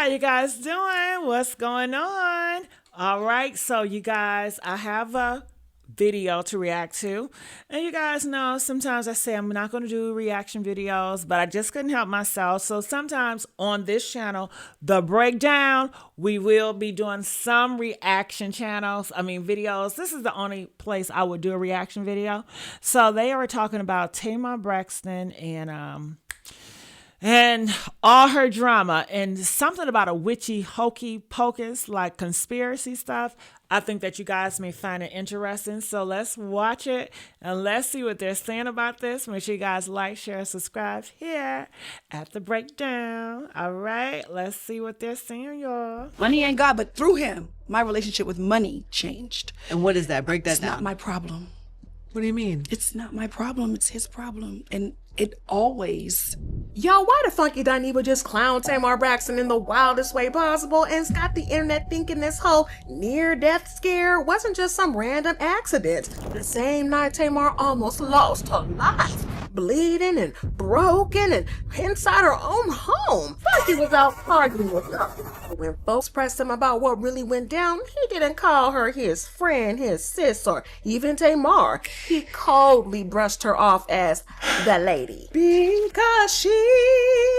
How you guys doing? What's going on? All right, so you guys, I have a video to react to. And you guys know sometimes I say I'm not going to do reaction videos, but I just couldn't help myself. So sometimes on this channel, The Breakdown, we will be doing some reaction videos. This is the only place I would do a reaction video. So they are talking about Tamar Braxton and all her drama and something about a witchy hokey pocus like conspiracy stuff. I think that you guys may find it interesting. So let's watch it and let's see what they're saying about this. Make sure you guys like, share, subscribe here at The Breakdown. All right, let's see what they're saying, y'all. Money ain't God, but through him, my relationship with money changed. And what is that? Break that down. It's not my problem. What do you mean? It's not my problem. It's his problem. And it always... Yo, why the funky Dineva just clown Tamar Braxton in the wildest way possible and's got the internet thinking this whole near-death scare wasn't just some random accident? The same night Tamar almost lost her life, bleeding and broken and inside her own home. Funky was out arguing with her. When folks pressed him about what really went down, he didn't call her his friend, his sis, or even Tamar. He coldly brushed her off as the lady. Because she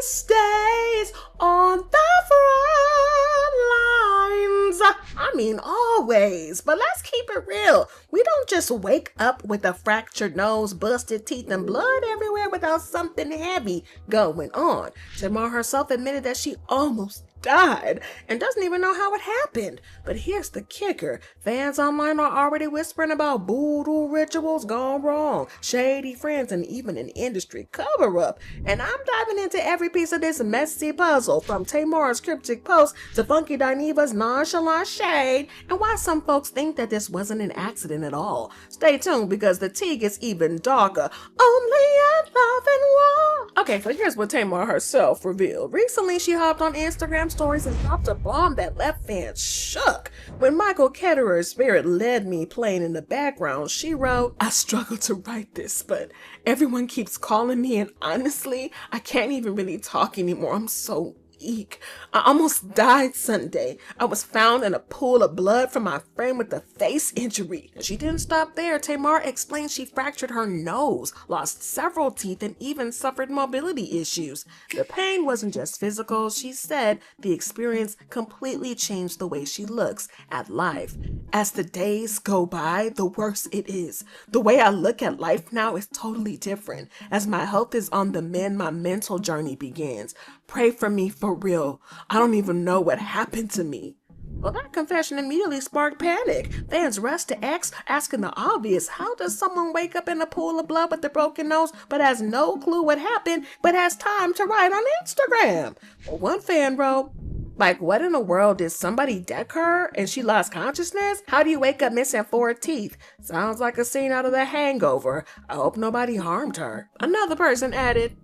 stays on the front lines. I mean, always. But let's keep it real. We don't just wake up with a fractured nose, busted teeth, and blood everywhere without something heavy going on. Tamar herself admitted that she almost died and doesn't even know how it happened. But here's the kicker. Fans online are already whispering about voodoo rituals gone wrong, shady friends, and even an industry cover-up. And I'm diving into every piece of this messy puzzle, from Tamar's cryptic post to Funky Dineva's nonchalant shade, and why some folks think that this wasn't an accident at all. Stay tuned because the tea gets even darker. Only a love and war. Okay, so here's what Tamar herself revealed. Recently, she hopped on Instagram stories and dropped a bomb that left fans shook. When Michael Ketterer's Spirit Led Me playing in the background, she wrote, "I struggle to write this, but everyone keeps calling me, and honestly, I can't even really talk anymore. I'm so weak. I almost died Sunday. I was found in a pool of blood from my friend with a face injury." And she didn't stop there. Tamar explained she fractured her nose, lost several teeth, and even suffered mobility issues. The pain wasn't just physical. She said the experience completely changed the way she looks at life. "As the days go by, the worse it is. The way I look at life now is totally different. As my health is on the mend, my mental journey begins. Pray for me for real. I don't even know what happened to me." Well, that confession immediately sparked panic. Fans rushed to X, asking the obvious. How does someone wake up in a pool of blood with a broken nose, but has no clue what happened, but has time to write on Instagram? Well, one fan wrote, "Like, what in the world, did somebody deck her and she lost consciousness? How do you wake up missing 4 teeth? Sounds like a scene out of The Hangover. I hope nobody harmed her." Another person added,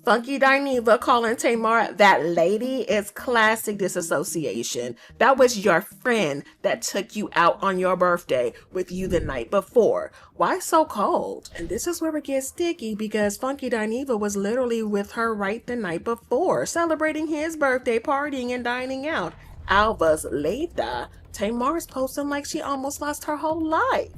"Funky Dineva calling Tamar that lady is classic disassociation. That was your friend that took you out on your birthday with you the night before. Why so cold?" And this is where it gets sticky, because Funky Dineva was literally with her right the night before, celebrating his birthday, partying and dining out. Hours later, Tamar's posting like she almost lost her whole life.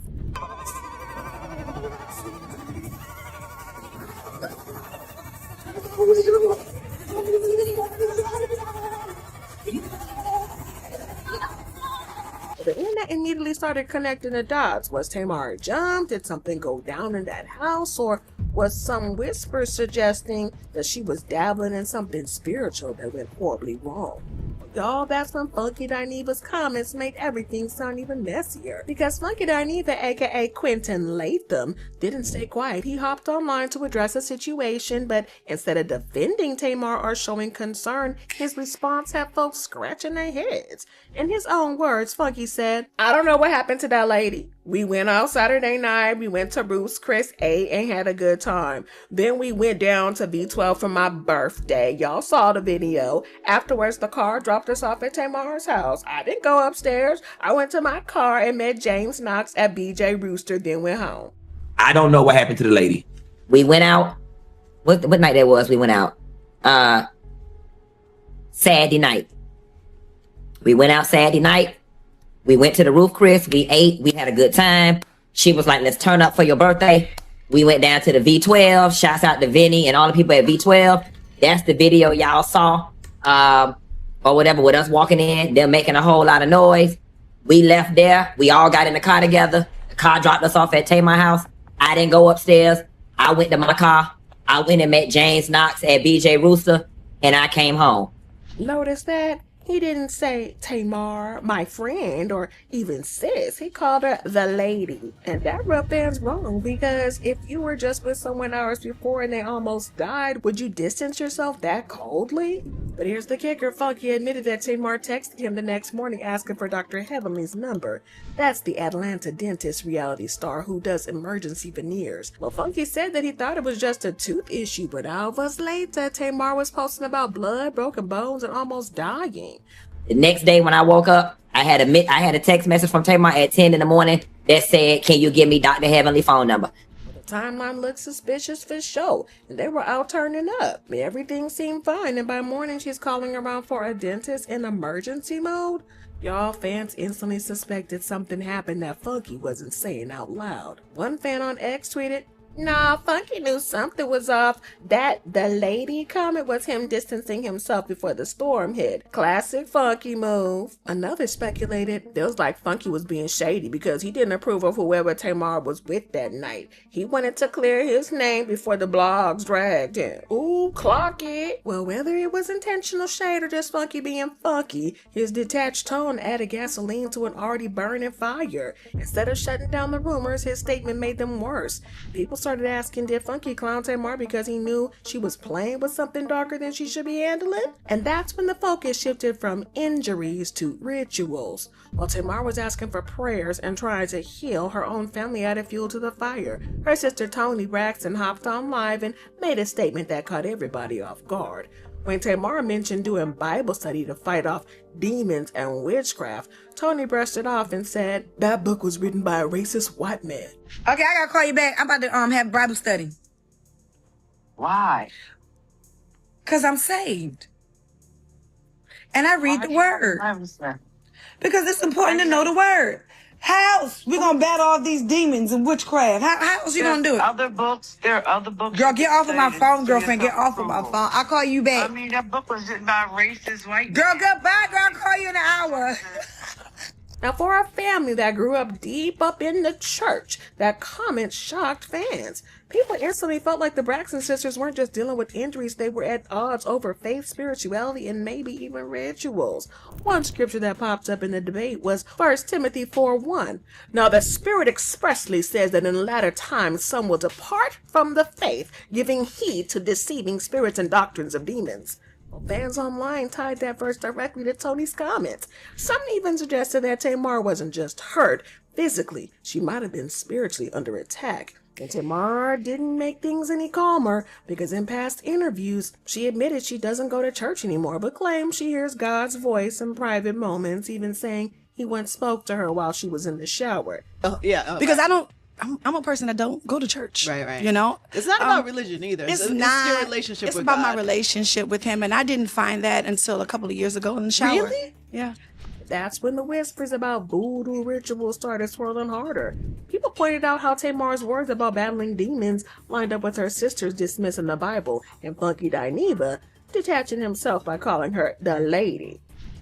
The internet immediately started connecting the dots. Was Tamar jumped? Did something go down in that house? Or was some whisper suggesting that she was dabbling in something spiritual that went horribly wrong? Y'all, that's when Funky Dineva's comments made everything sound even messier. Because Funky Dineva, aka Quentin Latham, didn't stay quiet. He hopped online to address the situation, but instead of defending Tamar or showing concern, his response had folks scratching their heads. In his own words, Funky said, "I don't know what happened to that lady. We went out Saturday night, we went to Bruce Chris ate and had a good time. Then we went down to B12 for my birthday. Y'all saw the video. Afterwards, the car dropped us off at Tamar's house. I didn't go upstairs. I went to my car and met James Knox at BJ Rooster, then went home." I don't know what happened to the lady. We went out. What night that was? We went out. Saturday night. We went out Saturday night. We went to the Roof Chris. We ate. We had a good time. She was like, let's turn up for your birthday. We went down to the V12. Shouts out to Vinny and all the people at V12. That's the video y'all saw. Or whatever, with us walking in, them making a whole lot of noise. We left there. We all got in the car together. The car dropped us off at Tamar house. I didn't go upstairs. I went to my car. I went and met James Knox at BJ Rooster, and I came home. Notice that? He didn't say Tamar, my friend, or even sis. He called her the lady. And that rubbed fans wrong, because if you were just with someone hours before and they almost died, would you distance yourself that coldly? But here's the kicker. Funky admitted that Tamar texted him the next morning asking for Dr. Heavenly's number. That's the Atlanta dentist reality star who does emergency veneers. Well, Funky said that he thought it was just a tooth issue, but hours later, Tamar was posting about blood, broken bones, and almost dying. The next day when I woke up, I had a text message from Tamar at 10 in the morning that said, can you give me Dr. Heavenly phone number? The timeline looked suspicious for sure, and they were out turning up. Everything seemed fine, and by morning she's calling around for a dentist in emergency mode. Y'all, fans instantly suspected something happened that Funky wasn't saying out loud. One fan on X tweeted, "Nah, Funky knew something was off. That the lady comment was him distancing himself before the storm hit. Classic Funky move." Another speculated it was like Funky was being shady because he didn't approve of whoever Tamar was with that night. He wanted to clear his name before the blogs dragged him. Ooh, clock it. Well, whether it was intentional shade or just Funky being funky, his detached tone added gasoline to an already burning fire. Instead of shutting down the rumors, his statement made them worse. People started asking, did Funky clown Tamar because he knew she was playing with something darker than she should be handling? And that's when the focus shifted from injuries to rituals. While Tamar was asking for prayers and trying to heal, her own family added fuel to the fire. Her sister Toni Braxton hopped on live and made a statement that caught everybody off guard. When Tamar mentioned doing Bible study to fight off demons and witchcraft, Toni brushed it off and said, "That book was written by a racist white man." Okay, I gotta call you back. I'm about to have Bible study. Why? Cause I'm saved. And I read the word. Because it's important to know the word. How else we gonna battle all these demons and witchcraft? How else you gonna do it? There are other books. Girl, get off of my phone, girlfriend. Get off of my phone. I'll call you back. I mean, that book was written by a racist white Girl, goodbye, girl. I'll call you in an hour. Now, for a family that grew up deep up in the church, that comment shocked fans. People instantly felt like the Braxton sisters weren't just dealing with injuries, they were at odds over faith, spirituality, and maybe even rituals. One scripture that popped up in the debate was 1 Timothy 4:1. Now the Spirit expressly says that in latter times some will depart from the faith, giving heed to deceiving spirits and doctrines of demons. Well, fans online tied that verse directly to Tony's comments. Some even suggested that Tamar wasn't just hurt physically, she might have been spiritually under attack. And Tamar didn't make things any calmer, because in past interviews, she admitted she doesn't go to church anymore, but claims she hears God's voice in private moments, even saying he once spoke to her while she was in the shower. Because I'm a person that don't go to church. Right. You know? It's not about religion either. It's your not. relationship It's with about God. my relationship with him, and I didn't find that until a couple of years ago in the shower. Really? Yeah. That's when the whispers about voodoo rituals started swirling harder. People pointed out how Tamar's words about battling demons lined up with her sister's dismissing the Bible, and Funky Dineva detaching himself by calling her the lady.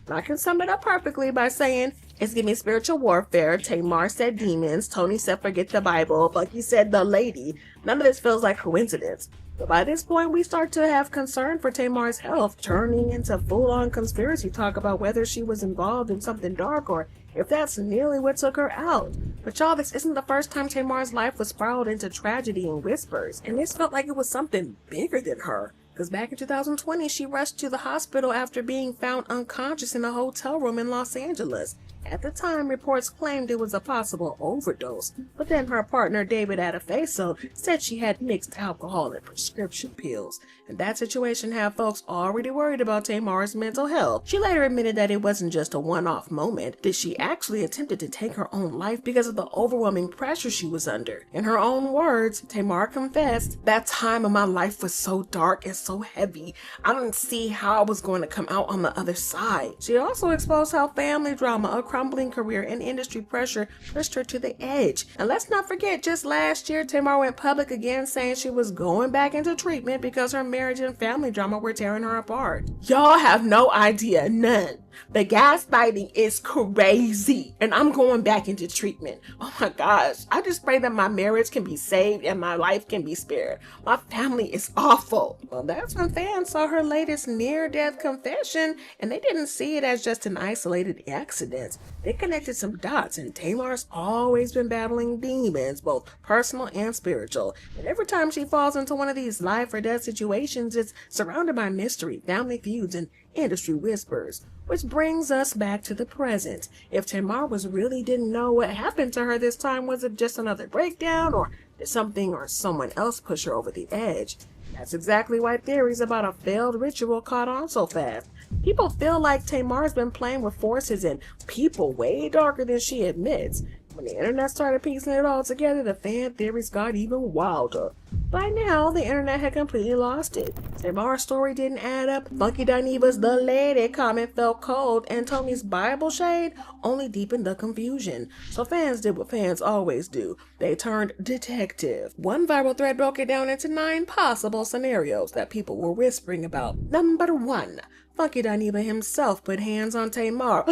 I can sum it up perfectly by saying, it's giving spiritual warfare. Tamar said demons, Tony said forget the Bible, Funky said the lady. None of this feels like coincidence. But by this point, we start to have concern for Tamar's health, turning into full-on conspiracy talk about whether she was involved in something dark or if that's nearly what took her out. But y'all, this isn't the first time Tamar's life was spiraled into tragedy and whispers, and this felt like it was something bigger than her. Because back in 2020, she rushed to the hospital after being found unconscious in a hotel room in Los Angeles. At the time, reports claimed it was a possible overdose, but then her partner David Adefeso said she had mixed alcohol and prescription pills, and that situation had folks already worried about Tamar's mental health. She later admitted that it wasn't just a one-off moment, that she actually attempted to take her own life because of the overwhelming pressure she was under. In her own words, Tamar confessed, "That time of my life was so dark and so heavy, I didn't see how I was going to come out on the other side." She also exposed how family drama, a crumbling career, and industry pressure pushed her to the edge. And let's not forget, just last year, Tamar went public again saying she was going back into treatment because her marriage and family drama were tearing her apart. Y'all have no idea, none. The gaslighting is crazy, and I'm going back into treatment. Oh my gosh, I just pray that my marriage can be saved and my life can be spared. My family is awful. Well, that's when fans saw her latest near-death confession, and they didn't see it as just an isolated accident. They connected some dots, and Tamar's always been battling demons, both personal and spiritual. And every time she falls into one of these life or death situations, it's surrounded by mystery, family feuds, and industry whispers. Which brings us back to the present. If Tamar really didn't know what happened to her this time, was it just another breakdown, or did something or someone else push her over the edge? That's exactly why theories about a failed ritual caught on so fast. People feel like Tamar's been playing with forces and people way darker than she admits. When the internet started piecing it all together, the fan theories got even wilder. By now, the internet had completely lost it. Tamar's story didn't add up, Funky Dineva's "the lady" comment felt cold, and Tony's Bible shade only deepened the confusion. So fans did what fans always do. They turned detective. One viral thread broke it down into 9 possible scenarios that people were whispering about. Number 1. Funky Dineva himself put hands on Tamar.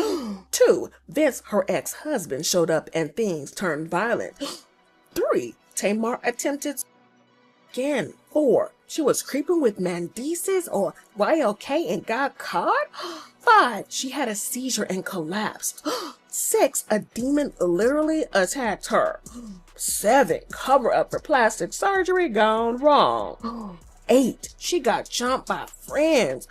2. Vince, her ex-husband, showed up and things turned violent. 3. Tamar attempted again. 4. She was creeping with Mendices or YLK and got caught. 5. She had a seizure and collapsed. 6. A demon literally attacked her. 7. Cover up for plastic surgery gone wrong. 8. She got jumped by friends.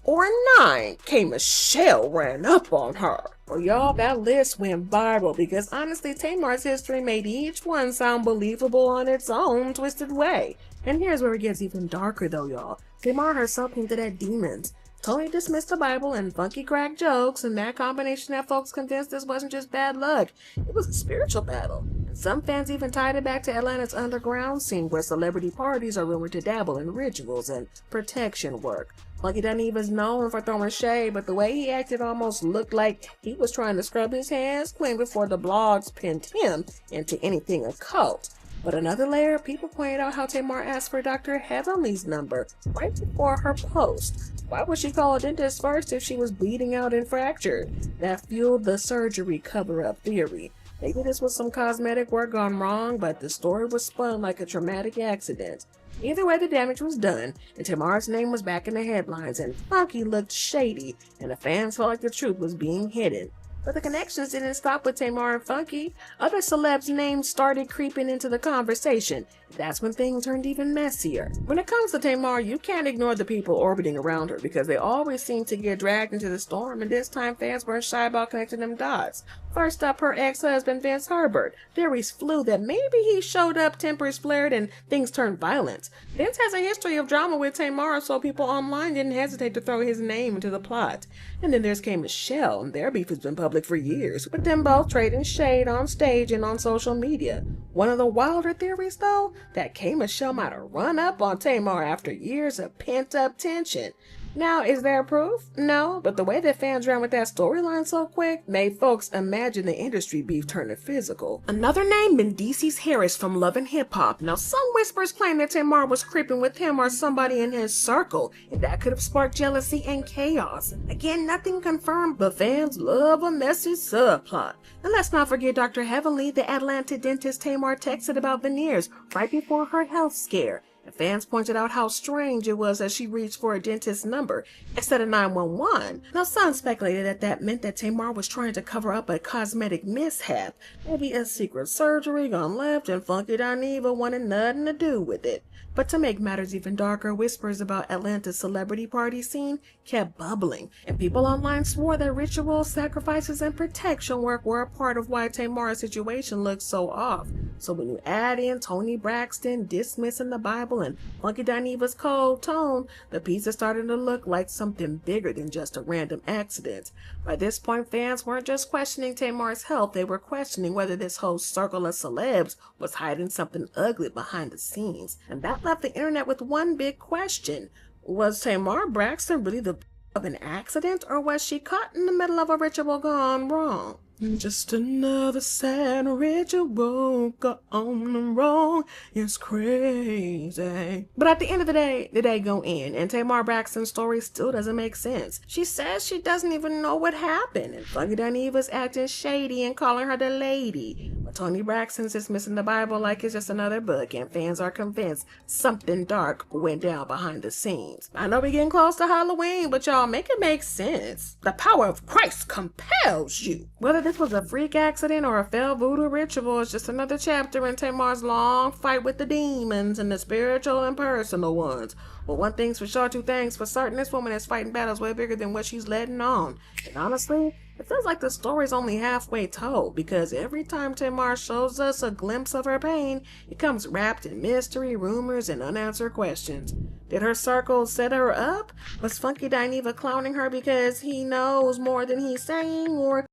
Or 9. K. Michelle ran up on her. Well, y'all, that list went viral because honestly, Tamar's history made each one sound believable on its own twisted way. And here's where it gets even darker though, y'all. Tamar herself hinted at demons. Tony dismissed the Bible and Funky cracked jokes, and that combination had folks convinced this wasn't just bad luck. It was a spiritual battle. And some fans even tied it back to Atlanta's underground scene where celebrity parties are rumored to dabble in rituals and protection work. Funky Dineva's known for throwing shade, but the way he acted almost looked like he was trying to scrub his hands clean before the blogs pinned him into anything occult. But another layer, people pointed out how Tamar asked for Dr. Heavenly's number right before her post. Why would she call a dentist first if she was bleeding out and fractured? That fueled the surgery cover-up theory. Maybe this was some cosmetic work gone wrong, but the story was spun like a traumatic accident. Either way, the damage was done, and Tamar's name was back in the headlines, and Funky looked shady, and the fans felt like the truth was being hidden. But the connections didn't stop with Tamar and Funky. Other celebs' names started creeping into the conversation. That's when things turned even messier. When it comes to Tamar, you can't ignore the people orbiting around her because they always seem to get dragged into the storm, and this time fans weren't shy about connecting them dots. First up, her ex-husband Vince Herbert. Theories flew that maybe he showed up, tempers flared, and things turned violent. Vince has a history of drama with Tamar, so people online didn't hesitate to throw his name into the plot. And then there's K. Michelle, and their beef has been public for years, with them both trading shade on stage and on social media. One of the wilder theories, though, that K. Michelle might have run up on Tamar after years of pent-up tension. Now, is there proof? No, but the way that fans ran with that storyline so quick made folks imagine the industry beef turning physical. Another name, Mendices Harris from Love and Hip Hop. Now, some whispers claim that Tamar was creeping with him or somebody in his circle, and that could have sparked jealousy and chaos. Again, nothing confirmed, but fans love a messy subplot. And let's not forget Dr. Heavenly, the Atlanta dentist Tamar texted about veneers right before her health scare. And fans pointed out how strange it was as she reached for a dentist's number instead of 911. Now, some speculated that that meant that Tamar was trying to cover up a cosmetic mishap, maybe a secret surgery gone left, and Funky Dineva wanted nothing to do with it. But to make matters even darker, whispers about Atlanta's celebrity party scene kept bubbling, and people online swore that rituals, sacrifices, and protection work were a part of why Tamar's situation looked so off. So when you add in Toni Braxton dismissing the Bible and Funky Dineva's cold tone, the pieces started to look like something bigger than just a random accident. By this point, fans weren't just questioning Tamar's health, they were questioning whether this whole circle of celebs was hiding something ugly behind the scenes. And that left the internet with one big question. Was Tamar Braxton really the of an accident, or was she caught in the middle of a ritual gone wrong? Just another sad ritual gone wrong. It's crazy. But at the end of the day go in, and Tamar Braxton's story still doesn't make sense. She says she doesn't even know what happened, and Funky Dineva's acting shady and calling her the lady. But Toni Braxton's dismissing the Bible like it's just another book, and fans are convinced something dark went down behind the scenes. I know we're getting close to Halloween, but y'all make it make sense. The power of Christ compels you. Whether this was a freak accident or a failed voodoo ritual is just another chapter in Tamar's long fight with the demons and the spiritual and personal ones. But one thing's for sure, two things for certain, this woman is fighting battles way bigger than what she's letting on. And honestly, it feels like the story's only halfway told, because every time Tamar shows us a glimpse of her pain, it comes wrapped in mystery, rumors, and unanswered questions. Did her circle set her up? Was Funky Dineva clowning her because he knows more than he's saying? Or